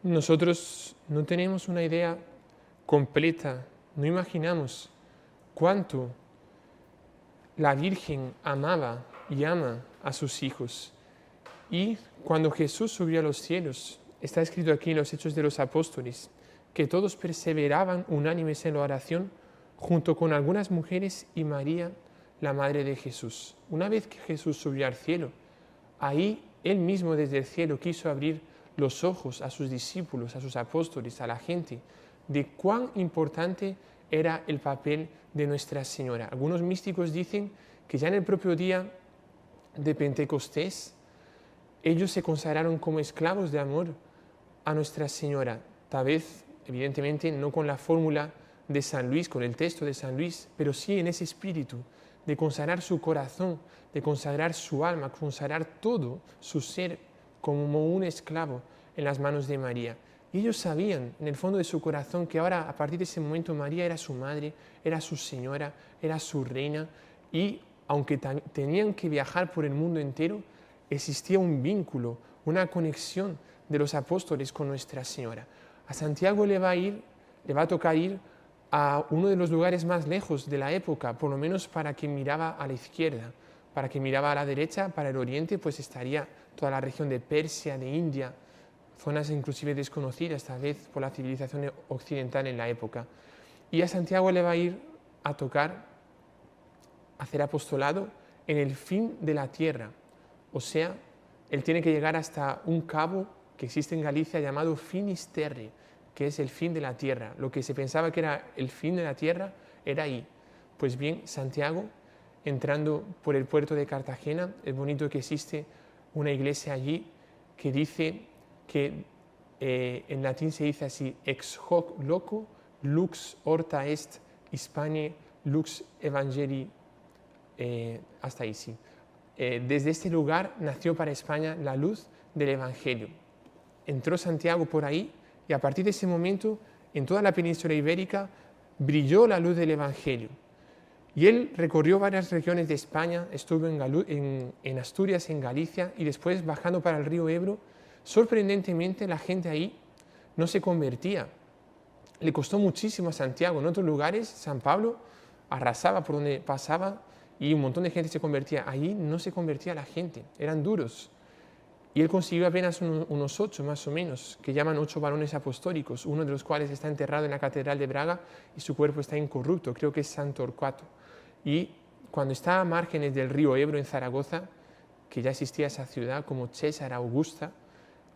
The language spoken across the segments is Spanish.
Nosotros no tenemos una idea completa, no imaginamos cuánto la Virgen amaba y ama a sus hijos. Y cuando Jesús subió a los cielos, está escrito aquí en los Hechos de los Apóstoles, que todos perseveraban unánimes en la oración, junto con algunas mujeres y María, la Madre de Jesús. Una vez que Jesús subió al cielo, ahí Él mismo desde el cielo quiso abrir los ojos a sus discípulos, a sus apóstoles, a la gente, de cuán importante era el papel de Nuestra Señora. Algunos místicos dicen que ya en el propio día de Pentecostés, ellos se consagraron como esclavos de amor a Nuestra Señora. Tal vez, evidentemente, no con la fórmula de San Luis, con el texto de San Luis, pero sí en ese espíritu de consagrar su corazón, de consagrar su alma, consagrar todo su ser como un esclavo en las manos de María. Y ellos sabían en el fondo de su corazón que ahora, a partir de ese momento, María era su madre, era su señora, era su reina, y aunque tenían que viajar por el mundo entero, existía un vínculo, una conexión de los apóstoles con Nuestra Señora. A Santiago le va a tocar ir a uno de los lugares más lejos de la época, por lo menos para quien miraba a la izquierda. Para quien miraba a la derecha, para el oriente, pues estaría toda la región de Persia, de India, zonas inclusive desconocidas tal vez por la civilización occidental en la época. Y a Santiago le va a ir a tocar hacer apostolado en el fin de la tierra. O sea, él tiene que llegar hasta un cabo que existe en Galicia llamado Finisterre, que es el fin de la tierra. Lo que se pensaba que era el fin de la tierra era ahí. Pues bien, Santiago, entrando por el puerto de Cartagena, es bonito que existe una iglesia allí que dice que en latín se dice así: ex hoc loco lux orta est Hispanae lux evangelii, hasta ahí sí. Desde este lugar nació para España la luz del Evangelio. Entró Santiago por ahí y a partir de ese momento en toda la península ibérica brilló la luz del Evangelio. Y él recorrió varias regiones de España, estuvo en Asturias, en Galicia, y después bajando para el río Ebro. Sorprendentemente la gente ahí no se convertía. Le costó muchísimo a Santiago. En otros lugares, San Pablo arrasaba por donde pasaba y un montón de gente se convertía. Allí no se convertía la gente, eran duros. Y él consiguió apenas unos 8 más o menos, que llaman 8 varones apostólicos, uno de los cuales está enterrado en la Catedral de Braga y su cuerpo está incorrupto, creo que es San Torcuato. Y cuando está a márgenes del río Ebro en Zaragoza, que ya existía esa ciudad como César Augusta,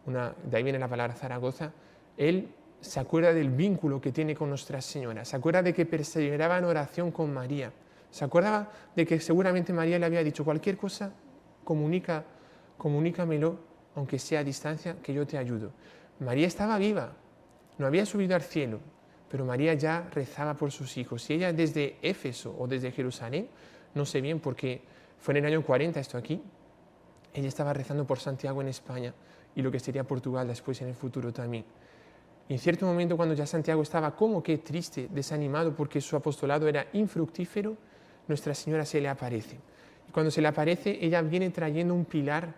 de ahí viene la palabra Zaragoza, él se acuerda del vínculo que tiene con Nuestra Señora, se acuerda de que perseveraba en oración con María, se acuerda de que seguramente María le había dicho: cualquier cosa, comunícamelo, aunque sea a distancia, que yo te ayudo. María estaba viva, no había subido al cielo, pero María ya rezaba por sus hijos. Y ella desde Éfeso o desde Jerusalén, no sé bien porque fue en el año 40 esto aquí, ella estaba rezando por Santiago en España y lo que sería Portugal después en el futuro también. Y en cierto momento, cuando ya Santiago estaba como que triste, desanimado porque su apostolado era infructífero, Nuestra Señora se le aparece. Y cuando se le aparece, ella viene trayendo un pilar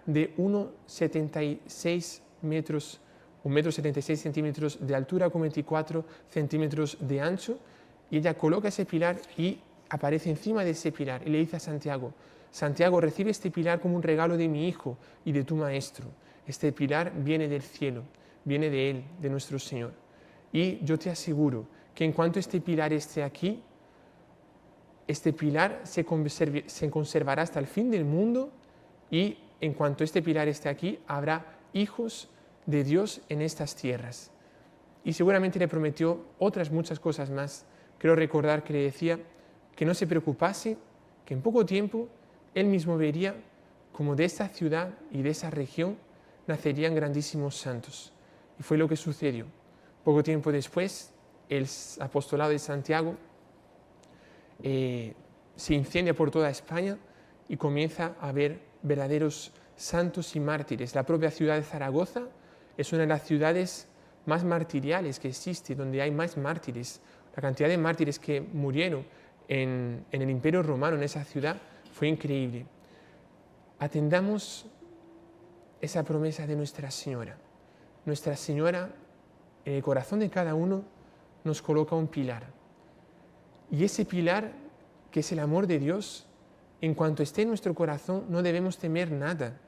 de 1,76 metros, 1,76 centímetros de altura con 24 centímetros de ancho, y ella coloca ese pilar y aparece encima de ese pilar y le dice a Santiago: Santiago, recibe este pilar como un regalo de mi hijo y de tu maestro. Este pilar viene del cielo, viene de Él, de nuestro Señor. Y yo te aseguro que en cuanto este pilar esté aquí, este pilar se conservará hasta el fin del mundo, y en cuanto este pilar esté aquí, habrá hijos de Dios en estas tierras. Y seguramente le prometió otras muchas cosas más. Creo recordar que le decía que no se preocupase, que en poco tiempo él mismo vería como de esta ciudad y de esa región nacerían grandísimos santos. Y fue lo que sucedió. Poco tiempo después, el apostolado de Santiago se incendia por toda España y comienza a haber verdaderos santos y mártires. La propia ciudad de Zaragoza es una de las ciudades más martiriales que existe, donde hay más mártires. La cantidad de mártires que murieron en el Imperio Romano, en esa ciudad, fue increíble. Atendamos esa promesa de Nuestra Señora. Nuestra Señora, en el corazón de cada uno, nos coloca un pilar. Y ese pilar, que es el amor de Dios, en cuanto esté en nuestro corazón, no debemos temer nada.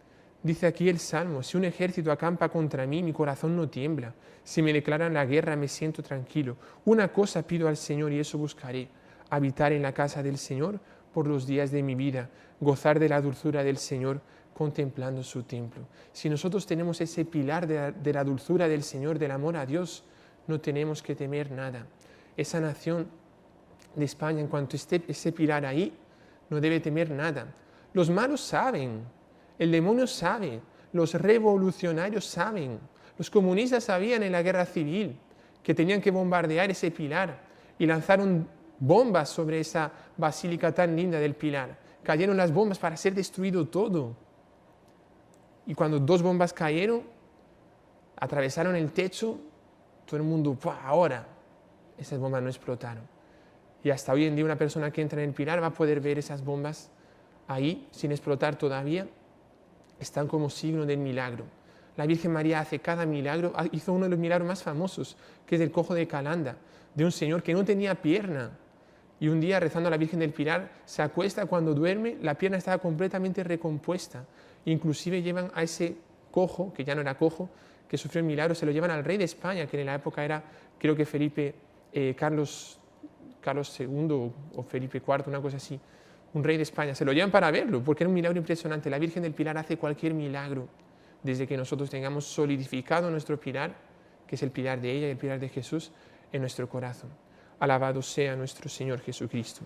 Dice aquí el Salmo: si un ejército acampa contra mí, mi corazón no tiembla. Si me declaran la guerra, me siento tranquilo. Una cosa pido al Señor y eso buscaré: habitar en la casa del Señor por los días de mi vida, gozar de la dulzura del Señor contemplando su templo. Si nosotros tenemos ese pilar de la dulzura del Señor, del amor a Dios, no tenemos que temer nada. Esa nación de España, en cuanto esté ese pilar ahí, no debe temer nada. Los malos saben, el demonio sabe, los revolucionarios saben, los comunistas sabían en la guerra civil que tenían que bombardear ese pilar y lanzaron bombas sobre esa basílica tan linda del pilar. Cayeron las bombas para ser destruido todo. Y cuando 2 bombas cayeron, atravesaron el techo, todo el mundo, ¡pua! Ahora esas bombas no explotaron. Y hasta hoy en día una persona que entra en el pilar va a poder ver esas bombas ahí, sin explotar todavía. Están como signo del milagro. La Virgen María hace cada milagro. Hizo uno de los milagros más famosos, que es el cojo de Calanda, de un señor que no tenía pierna. Y un día, rezando a la Virgen del Pilar, se acuesta, cuando duerme, la pierna estaba completamente recompuesta. Inclusive llevan a ese cojo, que ya no era cojo, que sufrió el milagro, se lo llevan al rey de España, que en la época era, creo que Carlos II o Felipe IV, una cosa así, un rey de España. Se lo llevan para verlo, porque era un milagro impresionante. La Virgen del Pilar hace cualquier milagro, desde que nosotros tengamos solidificado nuestro pilar, que es el pilar de ella y el pilar de Jesús, en nuestro corazón. Alabado sea nuestro Señor Jesucristo.